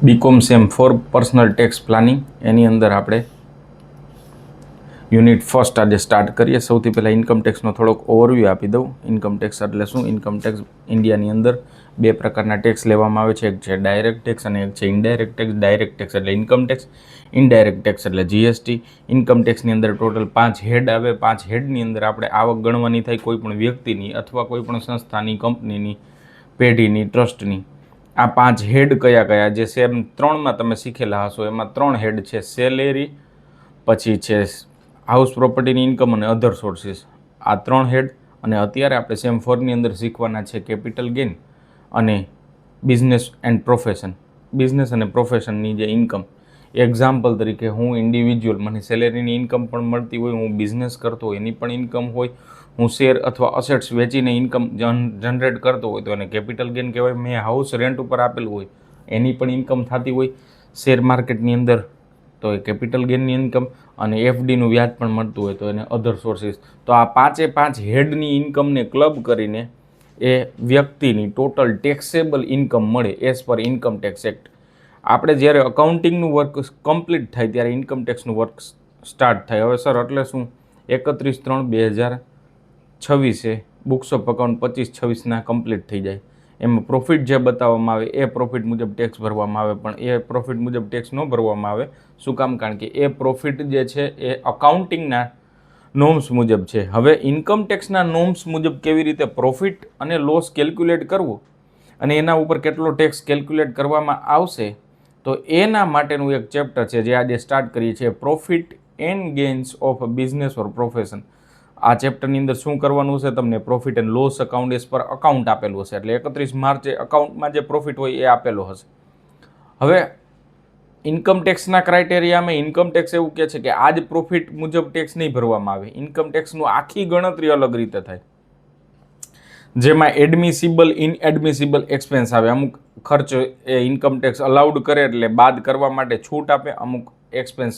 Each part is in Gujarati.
BCom sem four personal tax planning એની અંદર આપણે યુનિટ ફર્સ્ટ આજે સ્ટાર્ટ કરીએ. સૌથી પહેલાં ઇન્કમ ટેક્સનો થોડોક ઓવરવ્યૂ આપી દઉં. ઇન્કમ ટેક્સ એટલે શું? ઇન્કમ ટેક્સ ઇન્ડિયાની અંદર બે પ્રકારના ટેક્સ લેવામાં આવે છે. એક છે ડાયરેક્ટ ટેક્સ અને એક છે ઇનડાયરેક્ટ ટેક્સ. ડાયરેક્ટ ટેક્સ એટલે ઇન્કમ ટેક્સ, ઇનડાયરેક્ટ ટેક્સ એટલે જીએસટી. ઇન્કમ ટેક્સની અંદર ટોટલ 5 હેડ આવે. 5 હેડની અંદર આપણે આવક ગણવાની થાય કોઈ પણ વ્યક્તિની અથવા કોઈ પણ સંસ્થાની, કંપનીની, પેઢીની, ટ્રસ્ટની. આ 5 હેડ કયા કયા? જે સેમ 3માં તમે શીખેલા હશો એમાં 3 હેડ છે. સેલેરી, પછી છે હાઉસ પ્રોપર્ટીની ઇન્કમ અને અધર સોર્સિસ. આ 3 હેડ. અને અત્યારે આપણે સેમ 4ની અંદર શીખવાના છે કેપિટલ ગેઇન અને બિઝનેસ એન્ડ પ્રોફેશન. બિઝનેસ અને પ્રોફેશનની જે ઇન્કમ, એક્ઝામ્પલ તરીકે હું ઇન્ડિવિજ્યુઅલ, મને સેલેરીની ઇન્કમ પણ મળતી હોય, હું બિઝનેસ કરતો હોય એની પણ ઇન્કમ હોય, હું શેર અથવા અસેટ્સ વેચીને ઇન્કમ જનરેટ કરતો હોય તો એને કેપિટલ ગેઇન કહેવાય. મેં હાઉસ રેન્ટ ઉપર આપેલું હોય એની પણ ઇન્કમ થતી હોય શેર માર્કેટની અંદર તો એ કેપિટલ ગેઇનની ઇન્કમ. અને એફડીનું વ્યાજ પણ મળતું હોય તો એને અધર સોર્સિસ. તો આ 5 હેડની ઇન્કમને ક્લબ કરીને એ વ્યક્તિની ટોટલ ટેક્સેબલ ઇન્કમ મળે as per income tax act. આપણે જ્યારે અકાઉન્ટિંગનું વર્ક કમ્પ્લીટ થાય ત્યારે ઇન્કમ ટેક્સનું વર્ક સ્ટાર્ટ થાય. હવે સર એટલે શું? 31/3/2026 બુક્સ ઓફ અકાઉન્ટ 25-26 કમ્પ્લીટ થઈ જાય. એમાં પ્રોફિટ જે બતાવવામાં આવે એ પ્રોફિટ મુજબ ટેક્સ ભરવામાં આવે, પણ એ પ્રોફિટ મુજબ ટેક્સ ન ભરવામાં આવે. શું કામ? કારણ કે એ પ્રોફિટ જે છે એ અકાઉન્ટિંગના નોર્મ્સ મુજબ છે. હવે ઇન્કમ ટેક્સના નોર્મ્સ મુજબ કેવી રીતે પ્રોફિટ અને લોસ કેલ્ક્યુલેટ કરવું અને એના ઉપર કેટલો ટેક્સ કેલ્ક્યુલેટ કરવામાં આવશે, તો એના માટેનું એક ચેપ્ટર છે જે આજે સ્ટાર્ટ કરીએ છીએ, profit and gains of business or profession. આ ચેપ્ટરની અંદર શું કરવાનું છે? તમને profit and loss account as per account આપેલું હશે. એટલે 31 માર્ચે અકાઉન્ટમાં જે પ્રોફિટ હોય એ આપેલો હશે. હવે ઇન્કમ ટેક્સના ક્રાઇટેરિયામાં ઇન્કમ ટેક્સ એવું કહે છે કે આ જ પ્રોફિટ મુજબ ટેક્સ નહીં ભરવામાં આવે. ઇન્કમ ટેક્સનું આખી ગણતરી અલગ રીતે થાય, જેમાં એડમિસિબલ, ઇનએડમિસિબલ એક્સપેન્સ આવે. અમુક ખર્ચ એ ઇન્કમ ટેક્સ અલાઉડ કરે એટલે બાદ કરવા માટે છૂટ આપે, અમુક એક્સપેન્સ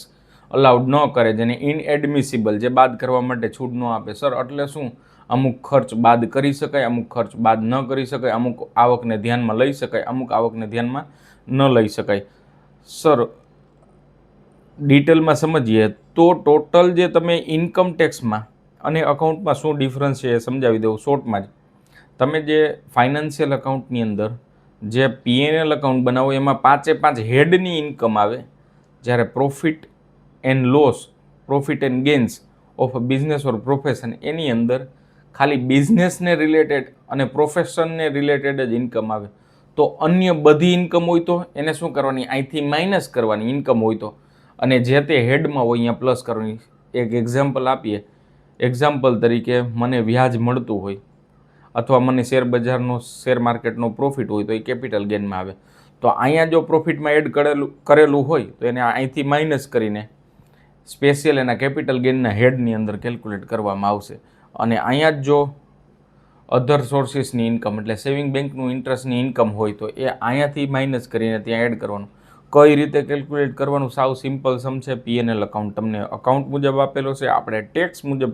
અલાઉડ ન કરે જેને ઇનએડમિસિબલ, જે બાદ કરવા માટે છૂટ ન આપે. સર એટલે શું? અમુક ખર્ચ બાદ કરી શકાય, અમુક ખર્ચ બાદ ન કરી શકાય, અમુક આવકને ધ્યાનમાં લઈ શકાય, અમુક આવકને ધ્યાનમાં ન લઈ શકાય. સર ડિટેલમાં સમજીએ તો ટોટલ જે તમે ઇન્કમ ટેક્સમાં અને અકાઉન્ટમાં શું ડિફરન્સ છે એ સમજાવી દઉં શોર્ટમાં જ. તમે જે ફાઇનાન્શિયલ અકાઉન્ટની અંદર જે પીએનએલ અકાઉન્ટ બનાવો એમાં 5 હેડની ઇન્કમ આવે, જ્યારે profit and loss, profit and gains of business or profession એની અંદર ખાલી બિઝનેસને રિલેટેડ અને પ્રોફેશનને રિલેટેડ જ ઇન્કમ આવે. તો અન્ય બધી ઇન્કમ હોય તો એને શું કરવાની? અહીંથી માઇનસ કરવાની ઇન્કમ હોય તો, અને જે તે હેડમાં હોય અહીંયા પ્લસ કરવાની. એક એક્ઝામ્પલ આપીએ. એક્ઝામ્પલ તરીકે મને વ્યાજ મળતું હોય અથવા મને શેર બજારનો, શેર માર્કેટનો પ્રોફિટ હોય તો એ કેપિટલ ગેઇનમાં આવે. તો અહીંયા જો પ્રોફિટમાં એડ કરેલું હોય તો એને અહીંથી માઇનસ કરીને સ્પેશિયલ એના કેપિટલ ગેઇનના હેડની અંદર કેલ્ક્યુલેટ કરવામાં આવશે. અને અહીંયા જ જો અધર સોર્સિસની ઇન્કમ એટલે સેવિંગ બેંકનું ઇન્ટરેસ્ટની ઇન્કમ હોય તો એ અહીંયાથી માઇનસ કરીને ત્યાં એડ કરવાનું. કઈ રીતે કેલ્ક્યુલેટ કરવાનું? સાવ સિમ્પલ સમ છે. પીએનએલ અકાઉન્ટ તમને અકાઉન્ટ મુજબ આપેલો છે, આપણે ટેક્સ મુજબ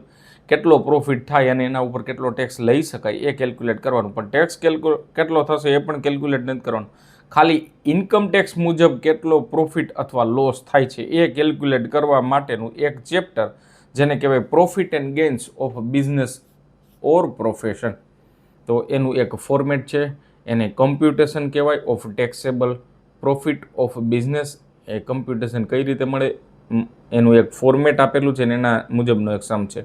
કેટલો પ્રોફિટ થાય અને એના ઉપર કેટલો ટેક્સ લઈ શકાય એ કેલ્ક્યુલેટ કરવાનું. પણ ટેક્સ કેટલો થશે એ પણ કેલ્ક્યુલેટ નથી કરવાનું. ખાલી ઇન્કમ ટેક્સ મુજબ કેટલો પ્રોફિટ અથવા લોસ થાય છે એ કેલ્ક્યુલેટ કરવા માટેનું એક ચેપ્ટર જેને કહેવાય profit and gains of business or profession. તો એનું એક ફોર્મેટ છે, એને કમ્પ્યુટેશન કહેવાય of taxable profit of business. A computation કઈ રીતે મળે એનું એક ફોર્મેટ આપેલું છે અને એના મુજબનો એક સમ છે.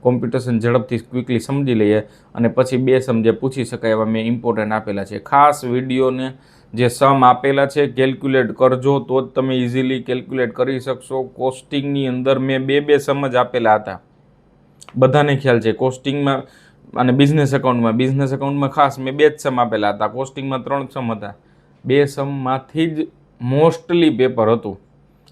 કોમ્પ્યુટેશન ઝડપથી ક્વિકલી સમજી લઈએ અને પછી 2 સમ જે પૂછી શકાય એવા મેં ઇમ્પોર્ટન્ટ આપેલા છે. ખાસ વિડીયોને જે સમ આપેલા છે કેલ્ક્યુલેટ કરજો તો જ તમે ઇઝીલી કેલ્ક્યુલેટ કરી શકશો. કોસ્ટિંગની અંદર મેં 2 સમ જ આપેલા હતા, બધાને ખ્યાલ છે. કોસ્ટિંગમાં અને બિઝનેસ અકાઉન્ટમાં ખાસ મેં 2 જ સમ આપેલા હતા. કોસ્ટિંગમાં 3 સમ હતા. 2 સમમાંથી જ મોસ્ટલી પેપર હતું.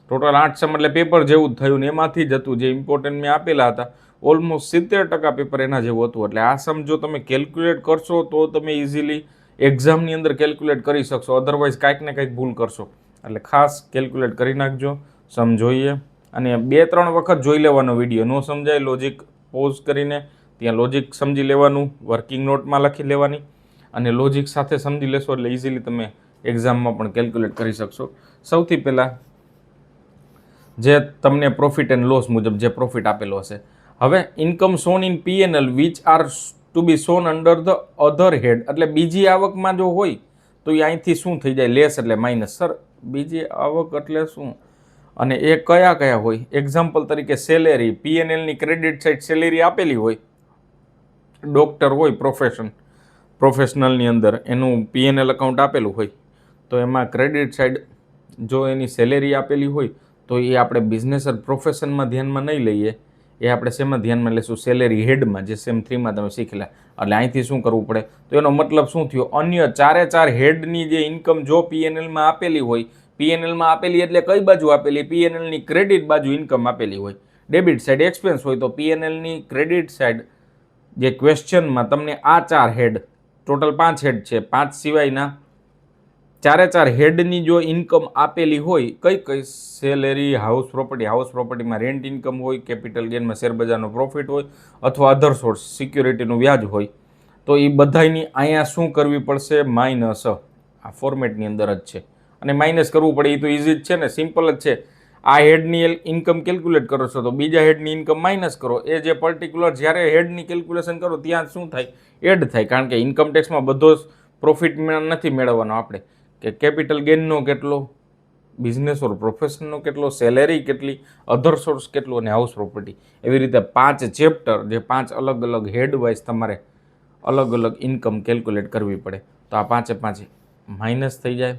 ટોટલ 8 સમ એટલે પેપર જેવું જ થયું ને એમાંથી જ હતું. જે ઇમ્પોર્ટન્ટ મેં આપેલા હતા ઓલમોસ્ટ 70% પેપર એના જેવું હતું. એટલે આ સમ જો તમે કેલ્ક્યુલેટ કરશો તો તમે ઇઝીલી એક્ઝામની અંદર કેલ્ક્યુલેટ કરી શકશો, અધરવાઇઝ કાંઈક ને કંઈક ભૂલ કરશો. એટલે ખાસ કેલ્ક્યુલેટ કરી નાખજો. સમ જોઈએ અને 2-3 વખત જોઈ લેવાનો વિડીયો. ન સમજાય લોજિક પોઝ કરીને ત્યાં લોજિક સમજી લેવાનું, વર્કિંગ નોટમાં લખી લેવાની અને લોજિક સાથે સમજી લેશો એટલે ઇઝીલી તમે એક્ઝામમાં પણ કેલ્ક્યુલેટ કરી શકશો. સૌથી પહેલાં જે તમને પ્રોફિટ એન્ડ લોસ મુજબ જે પ્રોફિટ આપેલો હશે. હવે income shown in P&L which are to be shown under the other head, એટલે બીજી આવકમાં જો હોય તો એ અહીંથી શું થઈ જાય, લેસ એટલે માઇનસ. સર બીજી આવક એટલે શું, અને એ કયા કયા હોય? એક્ઝામ્પલ તરીકે સેલેરી, P&Lની ક્રેડિટ સાઇડ સેલેરી આપેલી હોય, ડૉક્ટર હોય પ્રોફેશનલની અંદર એનું P&L એકાઉન્ટ આપેલું હોય, તો એમાં ક્રેડિટ સાઇડ જો એની સેલેરી આપેલી હોય તો એ આપણે બિઝનેસ ઓર પ્રોફેશનમાં ધ્યાનમાં નહીં લઈએ, એ આપણે શેમાં ધ્યાનમાં લઈશું, સેલેરી હેડમાં, જે સેમ 3માં તમે શીખેલા. એટલે અહીંથી શું કરવું પડે, તો એનો મતલબ શું થયો, અન્ય ચારે ચાર હેડની જે ઇન્કમ જો P&Lમાં આપેલી હોય, P&Lમાં આપેલી એટલે કઈ બાજુ આપેલી, P&Lની ક્રેડિટ બાજુ ઇન્કમ આપેલી હોય, ડેબિટ સાઇડ એક્સપેન્સ હોય, તો P&Lની ક્રેડિટ સાઇડ જે ક્વેશ્ચનમાં તમને આ ચાર હેડ, ટોટલ 5 હેડ છે, 5 સિવાયના ચારે ચાર હેડની જો ઇન્કમ આપેલી હોય, કઈ કઈ, સેલેરી, હાઉસ પ્રોપર્ટીમાં રેન્ટ ઇન્કમ હોય, કેપિટલ ગેનમાં શેરબજારનો પ્રોફિટ હોય, અથવા અધર સોર્સ સિક્યુરિટીનું વ્યાજ હોય, તો એ બધાની અહીંયા શું કરવી પડશે, માઇનસ. આ ફોર્મેટની અંદર જ છે અને માઇનસ કરવું પડે, એ તો ઇઝી જ છે ને, સિમ્પલ જ છે. આ હેડની ઇન્કમ કેલ્ક્યુલેટ કરો છો તો બીજા હેડની ઇન્કમ માઇનસ કરો, એ જે પર્ટિક્યુલર જ્યારે હેડની કેલ્ક્યુલેશન કરો ત્યાં શું થાય, એડ થાય. કારણ કે ઇન્કમ ટેક્સમાં બધો પ્રોફિટ નથી મેળવવાનો આપણે, કે કેપિટલ ગેઇનનો કેટલો, બિઝનેસ ઓર પ્રોફેશનનો કેટલો, સેલેરી કેટલી, અધર સોર્સ કેટલું, અને હાઉસ પ્રોપર્ટી. એવી રીતે 5 ચેપ્ટર, જે 5 અલગ અલગ હેડ વાઇઝ તમારે અલગ અલગ ઇન્કમ કેલ્ક્યુલેટ કરવી પડે. તો આ 5 માઇનસ થઈ જાય.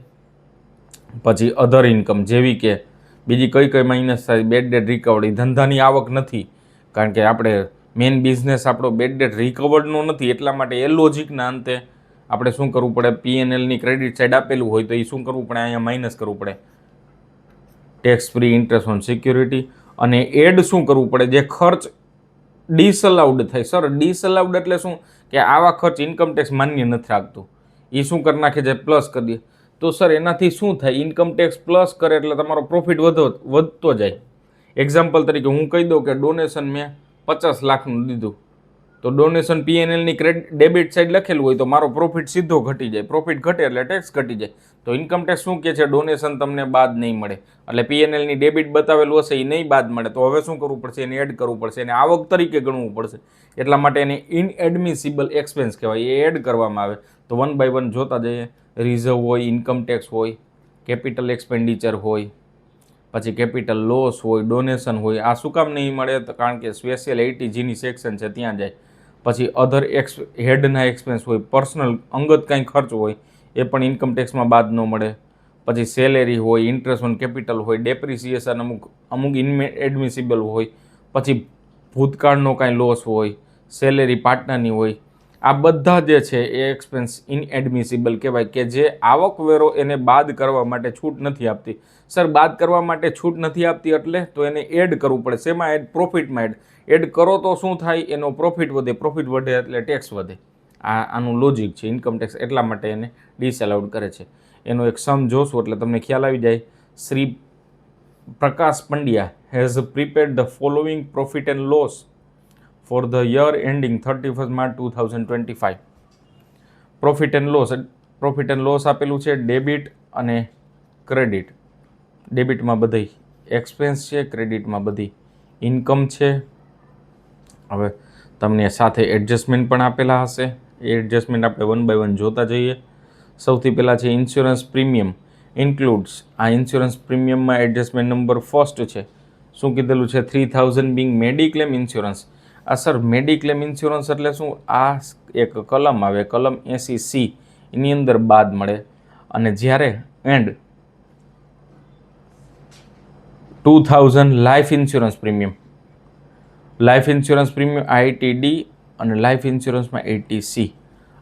પછી અધર ઇન્કમ, જેવી કે બીજી કઈ કઈ માઇનસ થાય, બેડ ડેટ રિકવર્ડ, ધંધાની આવક નથી, કારણ કે આપણે મેઇન બિઝનેસ આપણો બેડ ડેટ રિકવર્ડનો નથી, એટલા માટે એ લોજિકના અંતે આપણે શું કરવું પડે, P&Lની ક્રેડિટ સાઇડ આપેલું હોય તો એ શું કરવું પડે, અહીંયા માઇનસ કરવું પડે, tax free interest on security. અને એડ શું કરવું પડે, જે ખર્ચ ડિસઅલાઉડ થાય. સર ડિસઅલાઉડ એટલે શું, કે આવા ખર્ચ ઇન્કમ ટેક્સ માન્ય નથી રાખતું, એ શું કરી નાખે છે, પ્લસ કરી દે. તો સર એનાથી શું થાય, ઇન્કમ ટેક્સ પ્લસ કરે એટલે તમારો પ્રોફિટ વધતો જાય. એક્ઝામ્પલ તરીકે હું કહી દઉં કે ડોનેશન મેં 50 લાખનું દીધું, તો ડોનેશન P&Lની ડેબિટ સાઇડ લખેલું હોય તો મારો પ્રોફિટ સીધો ઘટી જાય, પ્રોફિટ ઘટે એટલે ટેક્સ ઘટી જાય. તો ઇન્કમ ટેક્સ શું કહે છે, ડોનેશન તમને બાદ નહીં મળે, એટલે P&Lની ડેબિટ બતાવેલું હશે એ નહીં બાદ મળે, તો હવે શું કરવું પડશે, એને એડ કરવું પડશે, એને આવક તરીકે ગણવું પડશે. એટલા માટે એને ઇનએડમિસિબલ એક્સપેન્સ કહેવાય, એ એડ કરવામાં આવે. તો 1 બાય 1 જોતા જઈએ. રિઝર્વ હોય, ઇન્કમ ટેક્સ હોય, કેપિટલ એક્સપેન્ડિચર હોય, પછી કેપિટલ લોસ હોય, ડોનેશન હોય. આ શું કામ નહીં મળે, તો કારણ કે સ્પેશિયલ 80Gની સેક્શન છે ત્યાં જાય. પછી અધર હેડના એક્સપેન્સ હોય, પર્સનલ અંગત કાંઈ ખર્ચ હોય, એ પણ ઇન્કમ ટેક્સમાં બાદ ન મળે. પછી સેલેરી હોય, ઇન્ટરેસ્ટ ઓન કેપિટલ હોય, ડેપ્રિસિએશન અમુક ઇનએડમિસિબલ હોય, પછી ભૂતકાળનો કાંઈ લોસ હોય, સેલેરી પાર્ટનરની હોય. આ બધા જે છે એ એક્સપેન્સ ઇનએડમિસિબલ કહેવાય, કે જે આવકવેરો એને બાદ કરવા માટે છૂટ નથી આપતી. સર બાદ કરવા માટે છૂટ નથી આપતી એટલે તો એને એડ કરવું પડે. શેમાં એડ? પ્રોફિટમાં એડ કરો તો શું થાય, એનો પ્રોફિટ વધે, પ્રોફિટ વધે એટલે ટેક્સ વધે. આનું લોજિક છે ઇન્કમ ટેક્સ, એટલા માટે એને ડિસઅલાઉડ કરે છે. એનો એક સમ જોશું એટલે તમને ખ્યાલ આવી જાય. Shri Prakash Pandya has prepared the following profit and loss for the year ending 31st March 2025. Profit and loss આપેલું છે, ડેબિટ અને ક્રેડિટ. ડેબિટમાં બધી એક્સપેન્સ છે, ક્રેડિટમાં બધી ઇન્કમ છે. હવે તમને સાથે એડજસ્ટમેન્ટ પણ આપેલા હશે, એ એડજસ્ટમેન્ટ આપણે 1 બાય 1 જોતા જઈએ. સૌથી પહેલાં છે ઇન્સ્યોરન્સ પ્રીમિયમ ઇન્ક્લુડ્સ. આ ઇન્સ્યોરન્સ પ્રીમિયમમાં એડજસ્ટમેન્ટ નંબર ફર્સ્ટ છે. શું કીધેલું છે, 3000 બિંગ મેડિક્લેમ ઇન્સ્યોરન્સ. આ સર મેડિક્લેમ ઇન્સ્યોરન્સ એટલે શું, આ એક કલમ આવે, કલમ 80C, એની અંદર બાદ મળે. અને જ્યારે and 2000 life insurance premium ITD અને લાઈફ ઇન્સ્યોરન્સમાં 80C.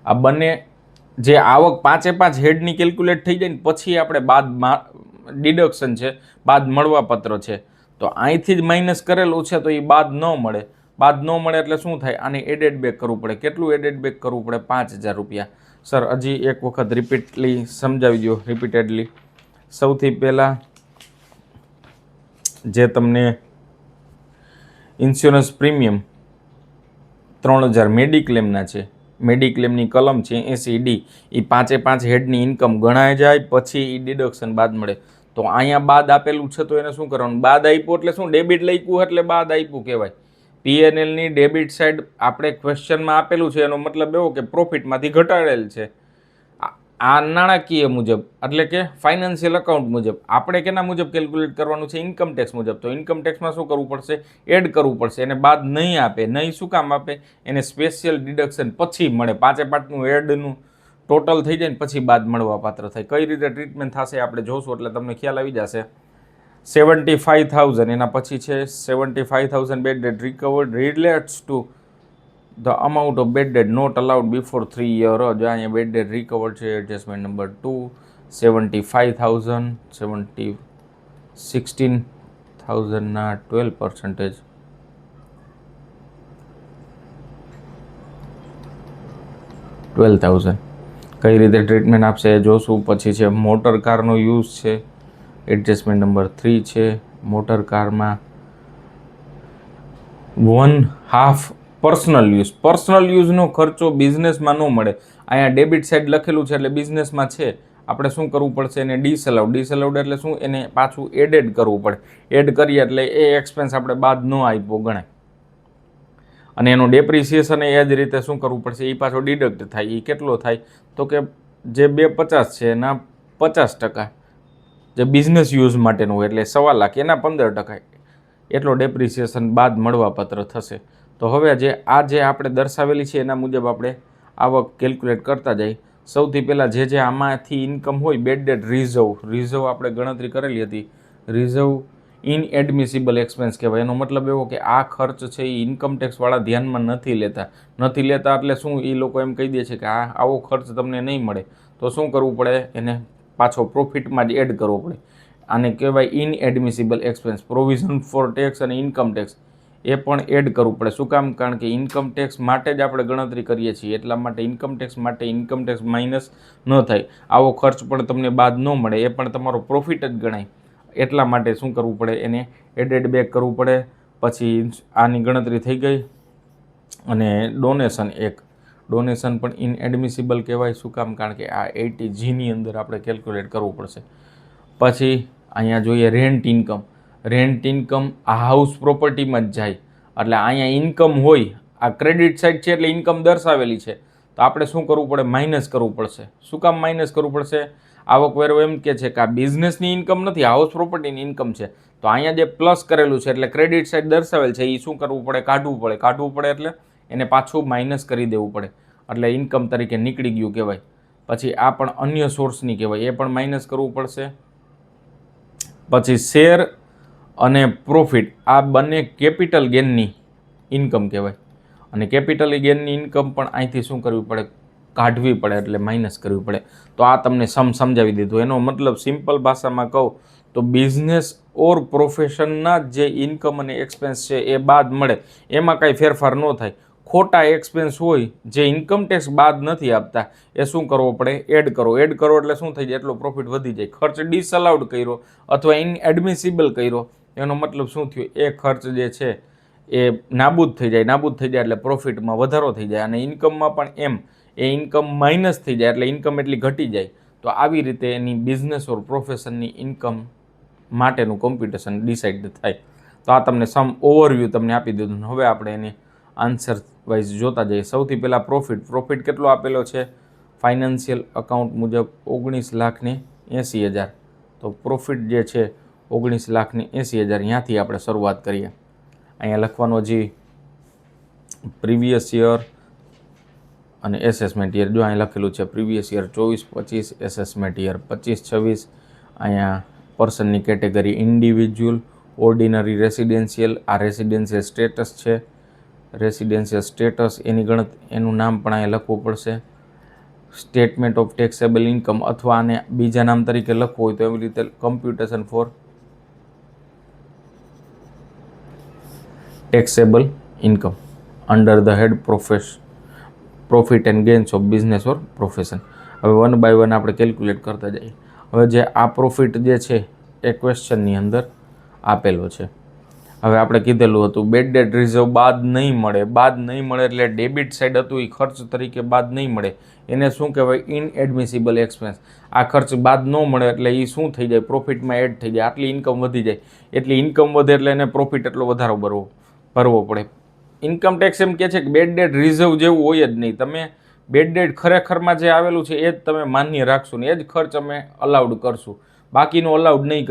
આ બંને જે આવક 5 હેડની કેલ્ક્યુલેટ થઈ જાય ને પછી આપણે બાદ ડિડક્શન છે, બાદ મળવાપત્ર છે, તો અહીંથી જ માઇનસ કરેલું છે તો એ બાદ ન મળે. બાદ ન મળે એટલે શું થાય, આને એડેડ બેક કરવું પડે. કેટલું એડેડ બેક કરવું પડે? 5000 રૂપિયા. સર હજી એક વખત રિપીટલી સમજાવી દો, રિપીટેડલી. સૌથી પહેલાં જે તમને ઇન્સ્યોરન્સ પ્રીમિયમ 3000 મેડિક્લેમના છે, મેડિક્લેમની કલમ છે 80D, એ 5 હેડની ઇન્કમ ગણાય જાય પછી એ ડિડક્શન બાદ મળે. તો અહીંયા બાદ આપેલું છે તો એને શું કરવાનું? બાદ આપ્યું એટલે શું? ડેબિટ લખ્યું એટલે બાદ આપ્યું કહેવાય. P&Lની ડેબિટ સાઈડ આપણે ક્વેશ્ચનમાં આપેલું છે, એનો મતલબ એવો કે પ્રોફિટમાંથી ઘટાડેલ છે. આ નાણાકીય મુજબ એટલે કે ફાઇનાન્શિયલ અકાઉન્ટ મુજબ. આપણે કેના મુજબ કેલ્ક્યુલેટ કરવાનું છે? ઇન્કમ ટેક્સ મુજબ. તો ઇન્કમ ટેક્સમાં શું કરવું પડશે? એડ કરવું પડશે. એને બાદ નહીં આપે. નહીં શું કામ આપે? એને સ્પેશિયલ ડિડક્શન પછી મળે. 5 એડનું ટોટલ થઈ જાય ને પછી બાદ મળવા પાત્ર થાય. કઈ રીતે ટ્રીટમેન્ટ થશે આપણે જોશું એટલે તમને ખ્યાલ આવી જશે. 75,000 એના પછી છે 75,000 bad debt recovered relates to the amount of bad debt not allowed before 3 years. જો અહીંયા બેડ ડેટ રિકવર્ડ છે એડજસ્ટમેન્ટ નંબર 2. 75,000 16,000ના 12%. 12,000 કઈ રીતે ટ્રીટમેન્ટ આપશે એ જોશું. પછી છે મોટર કારનો યુઝ છે એડજસ્ટમેન્ટ નંબર 3 છે. મોટર કારમાં 1/2 પર્સનલ યુઝ. પર્સનલ યુઝનો ખર્ચો બિઝનેસમાં ન મળે. અહીંયા ડેબિટ સાઈડ લખેલું છે એટલે બિઝનેસમાં છે. આપણે શું કરવું પડશે? એને ડિસઅલાઉડ એટલે શું? એને પાછું એડેડ કરવું પડે. એડ કરીએ એટલે એ એક્સપેન્સ આપણે બાદ ન આપ્યો ગણાય. અને એનો ડેપ્રિસિએશન એ જ રીતે શું કરવું પડશે? એ પાછો ડિડક્ટ થાય. એ કેટલો થાય? તો કે જે 250 છે એના 50%, જે બિઝનેસ યુઝ માટેનું હોય એટલે 1.25 લાખ એના 15%, એટલો ડેપ્રિસિએશન બાદ મળવાપાત્ર થશે. તો હવે જે આપણે દર્શાવેલી છે એના મુજબ આપણે આવક કેલ્ક્યુલેટ કરતા જઈએ. સૌથી પહેલાં જે આમાંથી ઇન્કમ હોય, બેડ ડેટ રિઝર્વ આપણે ગણતરી કરેલી હતી. રિઝર્વ ઇનએડમિસિબલ એક્સપેન્સ કહેવાય. એનો મતલબ એવો કે આ ખર્ચ છે એ ઇન્કમ ટેક્સવાળા ધ્યાનમાં નથી લેતા એટલે શું? એ લોકો એમ કહી દે છે કે આવો ખર્ચ તમને નહીં મળે. તો શું કરવું પડે? એને પાછો પ્રોફિટમાં જ એડ કરવો પડે. આને કહેવાય ઇનએડમિસિબલ એક્સપેન્સ. પ્રોવિઝન ફોર ટેક્સ અને ઇન્કમ ટેક્સ એ પણ એડ કરવું પડે. શું કામ? કારણ કે ઇન્કમ ટેક્સ માટે જ આપણે ગણતરી કરીએ છીએ. એટલા માટે ઇન્કમ ટેક્સ માઇનસ ન થાય. આવો ખર્ચ પણ તમને બાદ ન મળે. એ પણ તમારો પ્રોફિટ જ ગણાય. એટલા માટે શું કરવું પડે? એને એડેડ બેક કરવું પડે. પછી આની ગણતરી થઈ ગઈ. અને ડોનેશન પણ ઇનએડમિસિબલ કહેવાય. શું કામ? કારણ કે આ 80Gની અંદર આપણે કેલ્ક્યુલેટ કરવું પડશે. પછી અહીંયા જોઈએ રેન્ટ ઇન્કમ આ હાઉસ પ્રોપર્ટીમાં જ જાય. એટલે અહીંયા ઇન્કમ હોય, આ ક્રેડિટ સાઇડ છે એટલે ઇન્કમ દર્શાવેલી છે. તો આપણે શું કરવું પડે? માઇનસ કરવું પડશે. શું કામ માઇનસ કરવું પડશે? આવકવેરો એમ કે છે કે આ બિઝનેસની ઇન્કમ નથી, હાઉસ પ્રોપર્ટીની ઇન્કમ છે. તો અહીંયા જે પ્લસ કરેલું છે એટલે ક્રેડિટ સાઇડ દર્શાવેલ છે એ શું કરવું પડે? કાઢવું પડે એટલે એને પાછું માઇનસ કરી દેવું પડે. એટલે ઇન્કમ તરીકે નીકળી ગયું કહેવાય. પછી આ પણ અન્ય સોર્સની કહેવાય, એ પણ માઇનસ કરવું પડશે. પછી શેર અને પ્રોફિટ આ બંને કેપિટલ ગેનની ઇન્કમ કહેવાય. અને કેપિટલ ગેનની ઇન્કમ પણ અહીંથી શું કરવી પડે? કાઢવી પડે એટલે માઇનસ કરવી પડે. તો આ તમને સમજાવી દીધું. એનો મતલબ સિમ્પલ ભાષામાં કહું તો બિઝનેસ ઓર પ્રોફેશનના જે ઇન્કમ અને એક્સપેન્સ છે એ બાદ મળે, એમાં કાંઈ ફેરફાર ન થાય. ખોટા એક્સપેન્સ હોય જે ઇન્કમ ટેક્સ બાદ નથી આપતા એ શું કરવો પડે? એડ કરો એટલે શું થઈ જાય? એટલો પ્રોફિટ વધી જાય. ખર્ચ ડિસઅલાઉડ કર્યો અથવા ઇનએડમિસિબલ કર્યો એનો મતલબ શું થયું? એ ખર્ચ જે છે એ નાબૂદ થઈ જાય એટલે પ્રોફિટમાં વધારો થઈ જાય. અને ઇન્કમમાં પણ એમ, એ ઇન્કમ માઇનસ થઈ જાય એટલે ઇન્કમ એટલી ઘટી જાય. તો આવી રીતે એની બિઝનેસ ઓર પ્રોફેશનની ઇન્કમ માટેનું કોમ્પ્યુટેશન ડિસાઇડ થાય. તો આ તમને ઓવરવ્યૂ તમને આપી દીધું. હવે આપણે એને આન્સર વાઇઝ જોતા જઈએ. સૌથી પહેલાં પ્રોફિટ કેટલો આપેલો છે? ફાઇનાન્શિયલ અકાઉન્ટ મુજબ 19,80,000. તો પ્રોફિટ જે છે 19,80,000. ત્યાંથી આપણે શરૂઆત કરીએ. અહીંયા લખવાનો હજી પ્રીવિયસ યર અને એસેસમેન્ટ યર. જો અહીંયા લખેલું છે પ્રીવિયસ યર 24-25, એસેસમેન્ટ યર 25-26. અહીંયા પર્સનની કેટેગરી ઇન્ડિવિજ્યુઅલ, ઓર્ડિનરી, રેસિડેન્શિયલ. આ રેસિડેન્શિયલ સ્ટેટસ છે. એનું નામ પણ અહીંયા લખવું પડશે. સ્ટેટમેન્ટ ઓફ ટેક્સેબલ ઇન્કમ અથવા આને બીજા નામ તરીકે લખવું હોય તો એવી રીતે computation for taxable income under the head profit and gains of business or profession. હવે 1 by 1 આપણે કેલ્ક્યુલેટ કરતા જઈએ. હવે જે આ પ્રોફિટ જે છે એ ક્વેશ્ચનની અંદર આપેલો છે. હવે આપણે કીધેલું હતું બેડ ડેટ રિઝર્વ બાદ નહીં મળે એટલે ડેબિટ સાઇડ હતું એ ખર્ચ તરીકે બાદ નહીં મળે, એને શું કહેવાય? ઇનએડમિસિબલ એક્સપેન્સ. આ ખર્ચ બાદ ન મળે એટલે એ શું થઈ જાય? પ્રોફિટમાં એડ થઈ જાય. આટલી ઇન્કમ વધી જાય, એટલી ઇન્કમ વધે એટલે એને પ્રોફિટ એટલો વધારો ભરવો પડે. ઇન્કમ ટેક્સ એમ કહે છે કે બેડ ડેટ રિઝર્વ જેવું હોય જ નહીં. તમે બેડ ડેટ ખરેખરમાં જે આવેલું છે એ જ તમે માન્ય રાખશો ને એ જ ખર્ચ અમે અલાઉડ કરશું, બાકીનું અલાઉડ નહીં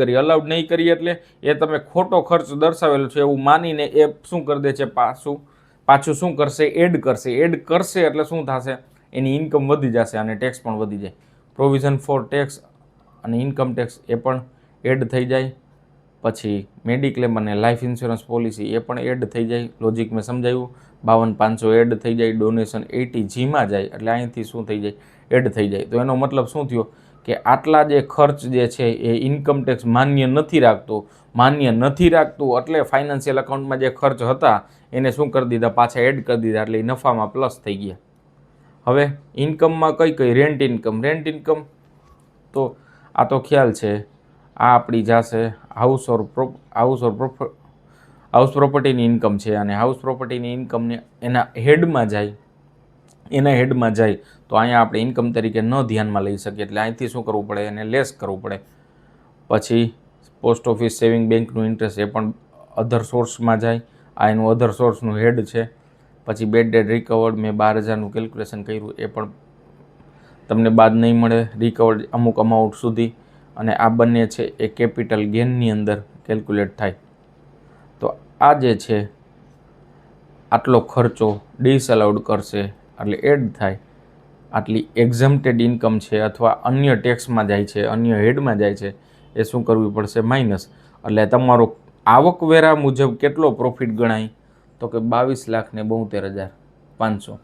કરીએ એટલે એ તમે ખોટો ખર્ચ દર્શાવેલો છે એવું માનીને એ શું કરી દે છે? પાછું શું કરશે? એડ કરશે એટલે શું થશે? એની ઇન્કમ વધી જશે અને ટેક્સ પણ વધી જાય. પ્રોવિઝન ફોર ટેક્સ અને ઇન્કમ ટેક્સ એ પણ એડ થઈ જાય. પછી મેડિક્લેમ અને લાઈફ ઇન્સ્યોરન્સ પોલિસી એ પણ એડ થઈ જાય. લોજિક મેં સમજાવ્યું. 52,500 એડ થઈ જાય. ડોનેશન 80Gમાં જાય એટલે અહીંથી શું થઈ જાય? એડ થઈ જાય. તો એનો મતલબ શું થયો કે આટલા જે ખર્ચ જે છે એ ઇન્કમ ટેક્સ માન્ય નથી રાખતું એટલે ફાઇનાન્શિયલ અકાઉન્ટમાં જે ખર્ચ હતા એને શું કરી દીધા? પાછા એડ કરી દીધા એટલે એ નફામાં પ્લસ થઈ ગયા. હવે ઇન્કમમાં કઈ રેન્ટ ઇન્કમ તો આ તો ખ્યાલ છે. આ આપણી જશે હાઉસ પ્રોપર્ટીની ઇન્કમ છે અને હાઉસ પ્રોપર્ટીની ઇન્કમને એના હેડમાં જાય તો અહીંયા આપણે ઇન્કમ તરીકે ન ધ્યાનમાં લઈ શકીએ એટલે અહીંથી શું કરવું પડે? એને લેસ કરવું પડે. પછી પોસ્ટ ઓફિસ સેવિંગ બેંકનું ઇન્ટરેસ્ટ એ પણ અધર સોર્સમાં જાય. આ એનું અધર સોર્સનું હેડ છે. પછી બેડ ડેટ રિકવર્ડ મેં 12,000નું કેલ્ક્યુલેશન કર્યું એ પણ તમને બાદ નહીં મળે. રિકવર્ડ અમુક અમાઉન્ટ સુધી અને આ બંને છે એ કેપિટલ ગેનની અંદર કેલ્ક્યુલેટ થાય. તો આ જે છે આટલો ખર્ચો ડિસઅલાઉડ કરશે એટલે એડ થાય. આટલી એક્ઝમ્પ્ટેડ ઇન્કમ છે અથવા અન્ય ટેક્સમાં જાય છે, અન્ય હેડમાં જાય છે, એ શું કરવી પડશે? માઇનસ. એટલે તમારો આવકવેરા મુજબ કેટલો પ્રોફિટ ગણાય? તો કે 22,72,500.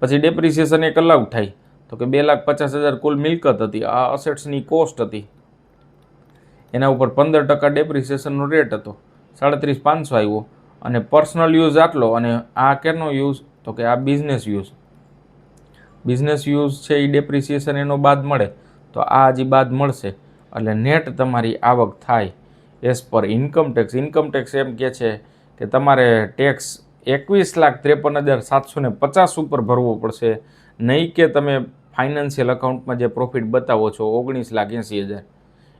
પછી ડેપ્રિસિએશન એક અલાઉડ થાય તો કે 2,50,000 કુલ મિલકત હતી. આ અસેટ્સની કોસ્ટ હતી, એના ઉપર 15% ડેપ્રિસિએશનનો રેટ હતો, 37,500 આવ્યો. અને પર્સનલ યુઝ આટલો અને આ કેનો યુઝ? તો કે આ બિઝનેસ યુઝ છે એ ડેપ્રિસિએશન એનો બાદ મળે તો આ હજી બાદ મળશે એટલે નેટ તમારી આવક થાય એઝ પર ઇન્કમ ટેક્સ એમ કહે છે કે તમારે ટેક્સ 21,53,750 ઉપર ભરવો પડશે, નહીં કે તમે ફાઇનાન્શિયલ અકાઉન્ટમાં જે પ્રોફિટ બતાવો છો 19,80,000.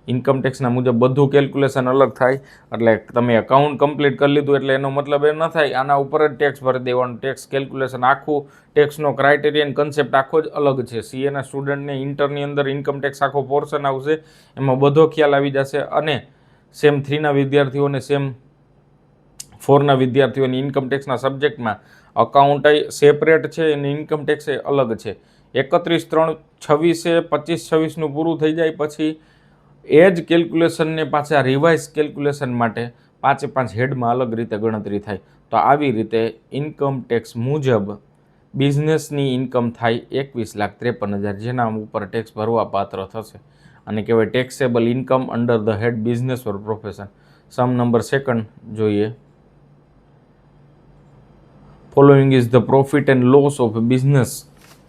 ઇન્કમ ટેક્સના મુજબ બધું કેલ્ક્યુલેશન અલગ થાય એટલે તમે અકાઉન્ટ કમ્પ્લીટ કરી લીધું એટલે એનો મતલબ એ ન થાય આના ઉપર જ ટેક્સ ભરી દેવાનું. ટેક્સ કેલ્ક્યુલેશન આખું, ટેક્સનો ક્રાઇટેરિયન કન્સેપ્ટ આખો જ અલગ છે. સીએના સ્ટુડન્ટને ઇન્ટરની અંદર ઇન્કમ ટેક્સ આખો પોર્શન આવશે, એમાં બધો ખ્યાલ આવી જશે. અને સેમ 3ના વિદ્યાર્થીઓને સેમ 4ના વિદ્યાર્થીઓની ઇન્કમ ટેક્સના સબ્જેક્ટમાં અકાઉન્ટ સેપરેટ છે અને ઇન્કમ ટેક્સ એ અલગ છે. 31/3/26 25/26નું પૂરું થઈ જાય પછી એ જ કેલ્ક્યુલેશનને પાછા રિવાઇઝ કેલ્ક્યુલેશન માટે 5 હેડમાં અલગ રીતે ગણતરી થાય. તો આવી રીતે ઇન્કમ ટેક્સ મુજબ બિઝનેસની ઇન્કમ થાય 21,53,000 જેના ઉપર ટેક્સ ભરવા પાત્ર થશે અને કહેવાય taxable income under the head business or profession. Sum number 2 જોઈએ. Following is the profit and loss of business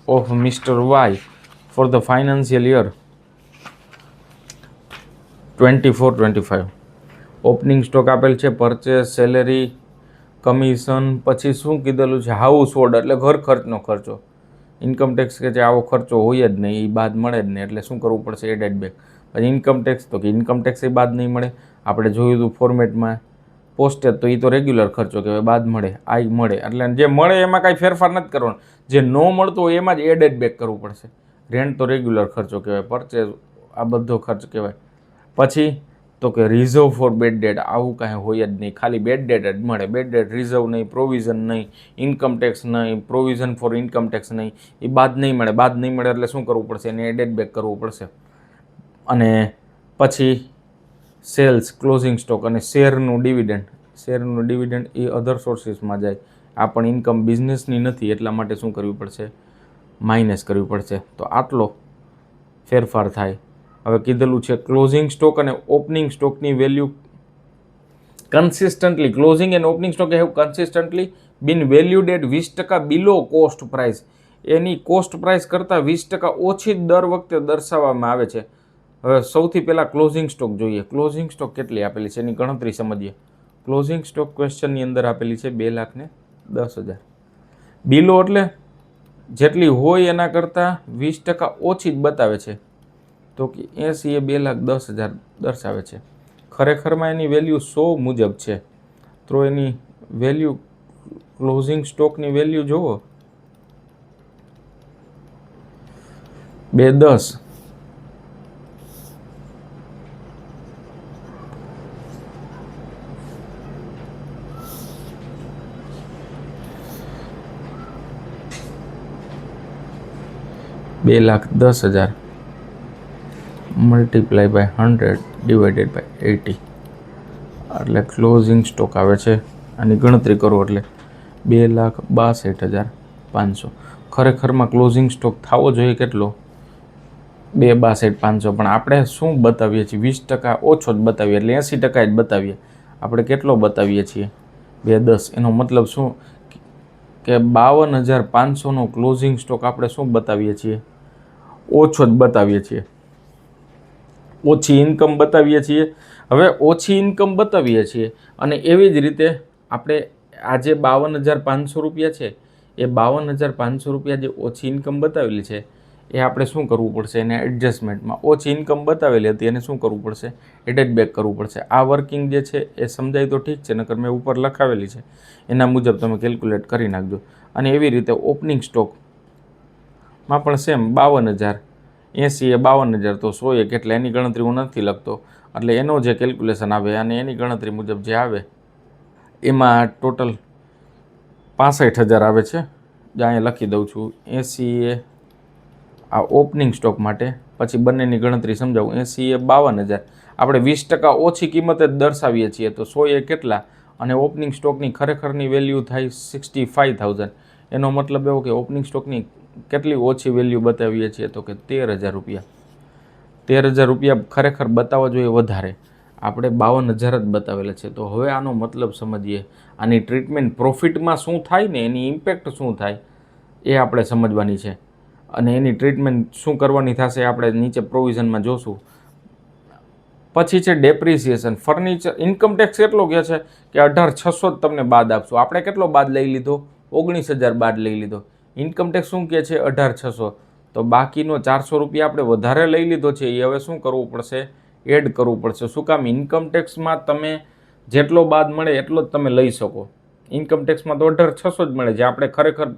of mister Y for the financial year 24-25. Opening stock આપેલ છે, પરચેસ, સેલેરી, કમિશન, પછી શું કીધેલું છે? હાઉસ હોલ્ડ એટલે ઘર ખર્ચનો ખર્ચો. ઇન્કમ ટેક્સ કે જે આવો ખર્ચો હોય જ નહીં, એ બાદ મળે જ નહીં એટલે શું કરવું પડશે? Added back. પછી ઇન્કમ ટેક્સ તો કે ઇન્કમ ટેક્સ એ બાદ નહીં મળે. આપણે જોયું હતું ફોર્મેટમાં પોસ્ટેજ તો એ તો રેગ્યુલર ખર્ચો કહેવાય, બાદ મળે. આ મળે એટલે જે મળે એમાં કાંઈ ફેરફાર નથી કરવાનો, જે ન મળતો હોય એમાં જ એડેડ બેક કરવું પડશે. રેન્ટ તો રેગ્યુલર ખર્ચો કહેવાય, પરચેઝ આ બધો ખર્ચ કહેવાય. પછી તો કે રિઝર્વ ફોર બેડ ડેટ આવું કાંઈ હોય જ નહીં, ખાલી બેડ ડેટ જ મળે. બેડ ડેટ રિઝર્વ નહીં, પ્રોવિઝન નહીં, ઇન્કમ ટેક્સ નહીં, પ્રોવિઝન ફોર ઇન્કમ ટેક્સ નહીં, એ બાદ નહીં મળે એટલે શું કરવું પડશે? એને એડેડ બેક કરવું પડશે. અને પછી સેલ્સ, ક્લોઝિંગ સ્ટોક અને શેરનું ડિવિડન્ડ એ અધર સોર્સિસમાં જાય. આ પણ ઇન્કમ બિઝનેસની નથી એટલા માટે શું કરવી પડશે? માઇનસ કરવી પડશે. તો આટલો ફેરફાર થાય. હવે કીધેલું છે ક્લોઝિંગ સ્ટોક અને ઓપનિંગ સ્ટોકની value consistently, closing and opening stock have consistently been valued at 20% below cost price. એની કોસ્ટ પ્રાઇસ કરતાં 20% ઓછી દર વખતે દર્શાવવામાં આવે છે. હવે સૌથી પહેલાં ક્લોઝિંગ સ્ટોક જોઈએ. ક્લોઝિંગ સ્ટોક કેટલી આપેલી છે એની ગણતરી સમજીએ. ક્લોઝિંગ સ્ટોક ક્વેશ્ચનની અંદર આપેલી છે 2,10,000. બિલો એટલે જેટલી હોય એના કરતાં 20% ઓછી જ બતાવે છે. તો કે 80 એ 2,10,000 દર્શાવે છે. ખરેખરમાં એની વેલ્યુ 100 મુજબ છે. તો એની વેલ્યુ ક્લોઝિંગ સ્ટોકની વેલ્યુ જુઓ 2,10. $2,10,000 મલ્ટીપ્લાય બાય 100 ડિવાઇડેડ બાય 80 એટલે ક્લોઝિંગ સ્ટોક આવે છે. આની ગણતરી કરો એટલે 2,62,500. ખરેખરમાં ક્લોઝિંગ સ્ટોક થવો જોઈએ કેટલો? 2,62,500. પણ આપણે શું બતાવીએ છીએ? 20% ઓછો જ બતાવીએ એટલે 80% જ બતાવીએ. આપણે કેટલો બતાવીએ છીએ? 2,10. એનો મતલબ શું કે 52,500નો ક્લોઝિંગ સ્ટોક આપણે શું બતાવીએ છીએ? ઓછો જ બતાવીએ છીએ. ઓછી ઇન્કમ બતાવીએ છીએ. હવે ઓછી ઇન્કમ બતાવીએ છીએ અને એવી જ રીતે આપણે આ જે 52,500 રૂપિયા છે એ 52,500 રૂપિયા જે ઓછી ઇન્કમ બતાવેલી છે એ આપણે શું કરવું પડશે? એને એડજસ્ટમેન્ટમાં ઓછી ઇન્કમ બતાવેલી હતી એને શું કરવું પડશે? એડેડ બેક કરવું પડશે. આ વર્કિંગ જે છે એ સમજાય તો ઠીક છે, નકર મેં ઉપર લખાવેલી છે એના મુજબ તમે કેલ્ક્યુલેટ કરી નાખજો. અને એવી રીતે ઓપનિંગ સ્ટોકમાં પણ સેમ 52,000, 80 એ 52,000 તો 100 એ કેટલા એની ગણતરી હું નથી લખતો. એટલે એનો જે કેલ્ક્યુલેશન આવે અને એની ગણતરી મુજબ જે આવે એમાં ટોટલ 65,000 આવે છે. જે અહીંયા લખી દઉં છું. 80 એ આ ઓપનિંગ સ્ટોક માટે, પછી બંનેની ગણતરી સમજાવું. 80 એ 52,000 આપણે 20% ઓછી કિંમતે જ દર્શાવીએ છીએ તો 100 એ કેટલા? અને ઓપનિંગ સ્ટોકની ખરેખરની વેલ્યુ થાય 65,000. એનો મતલબ એવો કે ઓપનિંગ સ્ટોકની કેટલી ઓછી વેલ્યુ બતાવીએ છીએ તો કે 13,000 રૂપિયા. 13,000 રૂપિયા ખરેખર બતાવવા જોઈએ વધારે. આપણે 52,000 જ બતાવેલા છે. તો હવે આનો મતલબ સમજીએ. આની ટ્રીટમેન્ટ પ્રોફિટમાં શું થાય ને એની ઇમ્પેક્ટ શું થાય એ આપણે સમજવાની છે. અને એની ટ્રીટમેન્ટ શું કરવાની થશે આપણે નીચે પ્રોવિઝનમાં જોશું. પછી છે ડેપ્રિસિએશન. ફર્નિચર ઇન્કમ ટેક્સ કેટલો કહે છે કે 18,600 જ તમને બાદ આપશું. આપણે કેટલો બાદ લઈ લીધો? 19,000 બાદ લઈ લીધો. ઇન્કમ ટેક્સ શું કહે છે? 18,600. તો બાકીનો 400 રૂપિયા આપણે વધારે લઈ લીધો છે એ હવે શું કરવું પડશે? એડ કરવું પડશે. શું કામ? ઇન્કમ ટેક્સમાં તમે જેટલો બાદ મળે એટલો જ તમે લઈ શકો. ઇન્કમ ટેક્સમાં તો 18,600 જ મળે છે. આપણે ખરેખર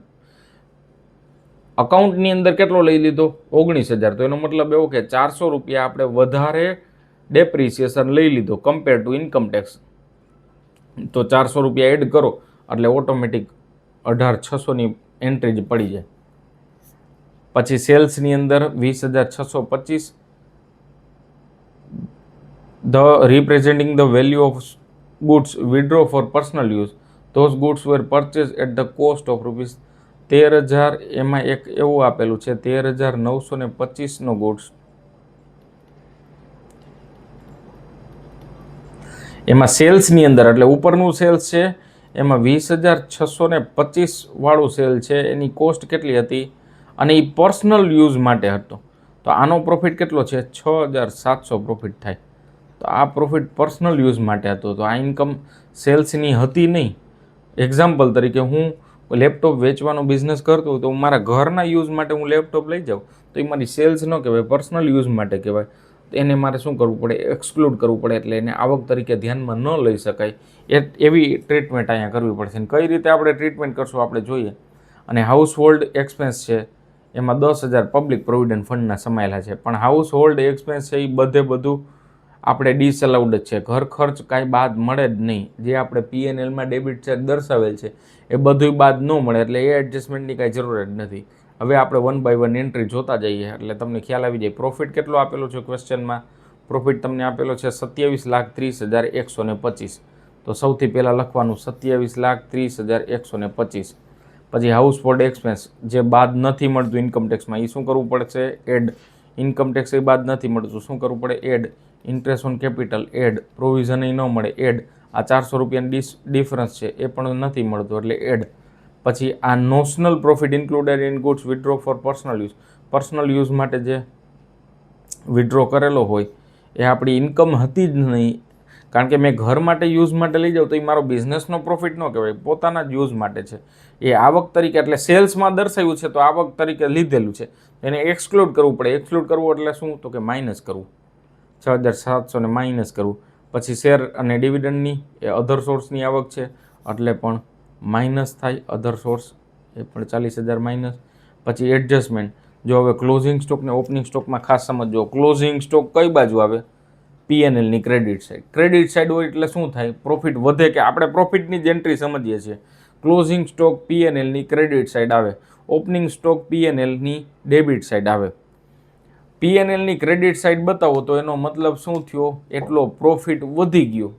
અકાઉન્ટની અંદર કેટલો લઈ લીધો? 19,000. તો એનો મતલબ એવો કે 400 રૂપિયા આપણે વધારે ડેપ્રિસિએશન લઈ લીધો કમ્પેર ટુ ઇન્કમ ટેક્સ. તો 400 રૂપિયા એડ કરો એટલે ઓટોમેટિક 18,600ની એન્ટ્રી જ પડી જાય. પછી સેલ્સની અંદર 20,625 the representing the value of goods withdraw for personal use those goods were purchase at the cost of ₹13,000. એમાં એક એવું આપેલું છે 13,925નો ગુડ્સ. એમાં સેલ્સની અંદર એટલે ઉપરનું સેલ્સ છે એમાં 20,625 વાળું સેલ છે. એની કોસ્ટ કેટલી હતી? અને એ પર્સનલ યુઝ માટે હતો. તો આનો પ્રોફિટ કેટલો છે? 6,700 પ્રોફિટ થાય. તો આ પ્રોફિટ પર્સનલ યુઝ માટે હતો. તો આ ઇન્કમ સેલ્સની હતી નહીં. એક્ઝામ્પલ તરીકે હું લેપટોપ વેચવાનો બિઝનેસ કરતો તો હું મારા ઘરના યુઝ માટે હું લેપટોપ લઈ જાઉં તો એ મારી સેલ્સ ન કહેવાય, પર્સનલ યુઝ માટે કહેવાય. તો એને મારે શું કરવું પડે? એક્સક્લુડ કરવું પડે. એટલે એને આવક તરીકે ધ્યાનમાં ન લઈ શકાય. એવી ટ્રીટમેન્ટ અહીંયા કરવી પડશે. કઈ રીતે આપણે ટ્રીટમેન્ટ કરશું આપણે જોઈએ. અને હાઉસ હોલ્ડ એક્સપેન્સ છે એમાં 10,000 પબ્લિક પ્રોવિડન્ટ ફંડના સમાયેલા છે. પણ હાઉસ હોલ્ડ એક્સપેન્સ છે એ બધું આપણે ડિસઅલાઉડ જ છે. ઘર ખર્ચ કાંઈ બાદ મળે જ નહીં. જે આપણે PNLમાં ડેબિટ ચાર્જ દર્શાવેલ છે એ બધું બાદ ન મળે. એટલે એ એડજસ્ટમેન્ટની કાંઈ જરૂર જ નથી. હવે આપણે 1 બાય 1 એન્ટ્રી જોતા જઈએ એટલે તમને ખ્યાલ આવી જાય. પ્રોફિટ કેટલો આપેલો છે ક્વેશ્ચનમાં? પ્રોફિટ તમને આપેલો છે 27,30,125. તો સૌથી પહેલાં લખવાનું 27,30,125. પછી હાઉસ હોલ્ડ એક્સપેન્સ જે બાદ નથી મળતું ઇન્કમ ટેક્સમાં એ શું કરવું પડશે? એડ. ઇન્કમ ટેક્સ એ બાદ નથી મળતું શું કરવું પડે? Add. Interest on capital add. Provision એ ન મળે એડ. આ 400 રૂપિયાની ડિફરન્સ છે એ પણ નથી મળતું એટલે એડ. પછી આ notional profit included in goods withdraw for personal use. Personal use માટે જે વિડ્રો કરેલો હોય એ આપણી ઇન્કમ હતી જ નહીં કારણ કે મેં ઘર માટે યુઝ માટે લઈ જાઉં તો એ મારો બિઝનેસનો પ્રોફિટ ન કહેવાય, પોતાના જ યુઝ માટે છે. એ આવક તરીકે એટલે સેલ્સમાં દર્શાવ્યું છે તો આવક તરીકે લીધેલું છે, એને એક્સક્લુડ કરવું પડે. એક્સક્લુડ કરવું એટલે શું? તો કે માઇનસ કરવું, 6,700 ને માઇનસ કરવું. પછી શેર અને ડિવિડન્ડની એ અધર સોર્સની આવક છે એટલે પણ માઇનસ થાય, અધર સોર્સ એ પણ 40,000 માઇનસ. પછી એડજસ્ટમેન્ટ, જો હવે ક્લોઝિંગ સ્ટોક ને ઓપનિંગ સ્ટોકમાં ખાસ સમજો, ક્લોઝિંગ સ્ટોક કઈ બાજુ આવે? પીએનએલની ક્રેડિટ સાઇડ. ક્રેડિટ સાઇડ હોય એટલે શું થાય? પ્રોફિટ વધે, કે આપણે પ્રોફિટની જ એન્ટ્રી સમજીએ છીએ. ક્લોઝિંગ સ્ટોક પીએનએલની ક્રેડિટ સાઇડ આવે, ઓપનિંગ સ્ટોક પીએનએલની ડેબિટ સાઇડ આવે. પીએનએલની ક્રેડિટ સાઇડ બતાવો તો એનો મતલબ શું થયો? એટલો પ્રોફિટ વધી ગયો.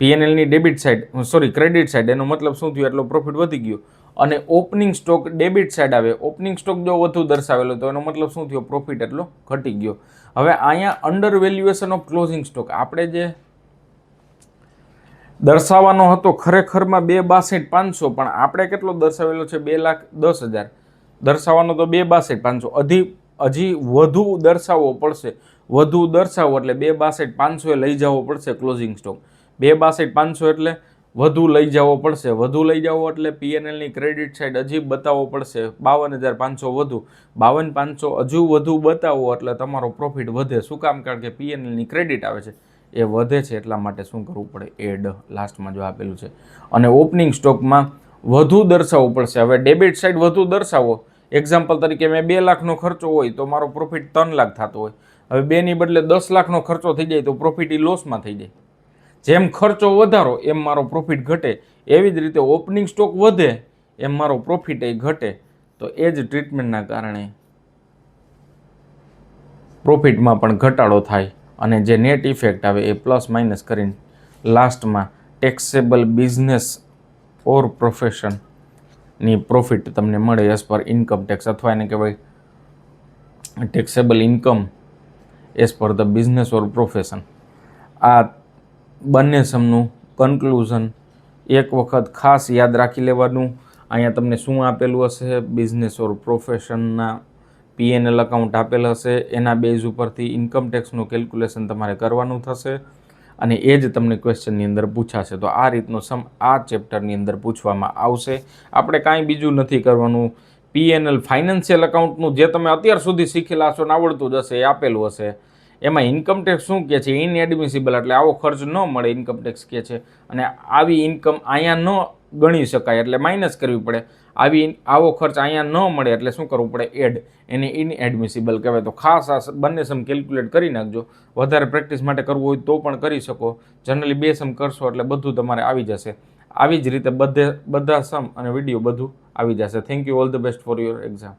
પીએનએલની debit side, sorry credit side, એનો મતલબ શું થયો? એટલો પ્રોફિટ વધી ગયો. અને ઓપનિંગ સ્ટોક ડેબિટ સાઇડ આવે, ઓપનિંગ સ્ટોક જો વધુ દર્શાવેલો તો એનો મતલબ શું થયો? પ્રોફિટ એટલો ઘટી ગયો. હવે અહીંયા under valuation of closing stock આપણે જે દર્શાવવાનો હતો ખરેખરમાં 2,62,500, પણ આપણે કેટલો દર્શાવેલો છે? 2,10,000 દર્શાવવાનો તો 2,62,500. હજી વધુ દર્શાવવો પડશે. વધુ દર્શાવો એટલે 2,62,500 લઈ જવો પડશે ક્લોઝિંગ સ્ટોક. 2,62,500 એટલે વધુ લઈ જવો પડશે. વધુ લઈ જવો એટલે પીએનએલની ક્રેડિટ સાઇડ હજી બતાવવો પડશે 52,500 વધુ. 52,500 હજુ વધુ બતાવો એટલે તમારો પ્રોફિટ વધે. શું કામ? કારણ કે પીએનએલની ક્રેડિટ આવે છે એ વધે છે, એટલા માટે શું કરવું પડે? એડ લાસ્ટમાં જો આપેલું છે. અને ઓપનિંગ સ્ટોકમાં વધુ દર્શાવવું પડશે. હવે ડેબિટ સાઇડ વધુ દર્શાવો. એક્ઝામ્પલ તરીકે મેં 2 લાખનો ખર્ચો હોય તો મારો પ્રોફિટ 3 લાખ થતો હોય. હવે 2ની બદલે 10 લાખનો ખર્ચો થઈ જાય તો પ્રોફિટ એ લોસમાં થઈ જાય. જેમ ખર્ચો વધારો એમ મારો પ્રોફિટ ઘટે. એવી જ રીતે ઓપનિંગ સ્ટોક વધે એમ મારો પ્રોફિટ એ ઘટે. તો એ જ ટ્રીટમેન્ટના કારણે પ્રોફિટમાં પણ ઘટાડો થાય અને જે નેટ ઇફેક્ટ આવે એ પ્લસ માઇનસ કરીને લાસ્ટમાં ટેક્સેબલ બિઝનેસ ઓર પ્રોફેશનની પ્રોફિટ તમને મળે એઝ પર ઇન્કમ ટેક્સ, અથવા એને કહેવાય taxable income as per the business or profession. આ બંને સમનું કન્ક્લુઝન એક વખત ખાસ યાદ રાખી લેવાનું. અહીંયા તમને શું આપેલું હશે? બિઝનેસ ઓર પ્રોફેશનના પીએનએલ અકાઉન્ટ આપેલ હશે, એના બેઝ ઉપરથી ઇન્કમ ટેક્સનું કેલ્ક્યુલેશન તમારે કરવાનું થશે અને એ જ તમને ક્વેશ્ચનની અંદર પૂછાશે. તો આ રીતનો આ ચેપ્ટરની અંદર પૂછવામાં આવશે. આપણે કાંઈ બીજું નથી કરવાનું. પીએનએલ ફાઇનાન્શિયલ અકાઉન્ટનું જે તમે અત્યાર સુધી શીખેલા હશો ને આવડતું જ હશે એ આપેલું હશે. એમાં ઇન્કમ ટેક્સ શું કહે છે? ઇનએડમિસિબલ એટલે આવો ખર્ચ ન મળે, ઇન્કમ ટેક્સ કહે છે. અને આવી ઇન્કમ અહીંયા ન ગણી શકાય એટલે માઇનસ કરવી પડે. આવો ખર્ચ અહીંયા ન મળે એટલે શું કરવું પડે? એડ. એને ઇનએડમિસિબલ કહેવાય. તો ખાસ આ બંને સમ કેલ્ક્યુલેટ કરી નાખજો. વધારે પ્રેક્ટિસ માટે કરવું હોય તો પણ કરી શકો. જનરલી 2 સમ કરશો એટલે બધું તમારે આવી જશે. આવી જ રીતે બધા સમ અને વિડીયો બધું આવી જશે. Thank you. All the best for your exam.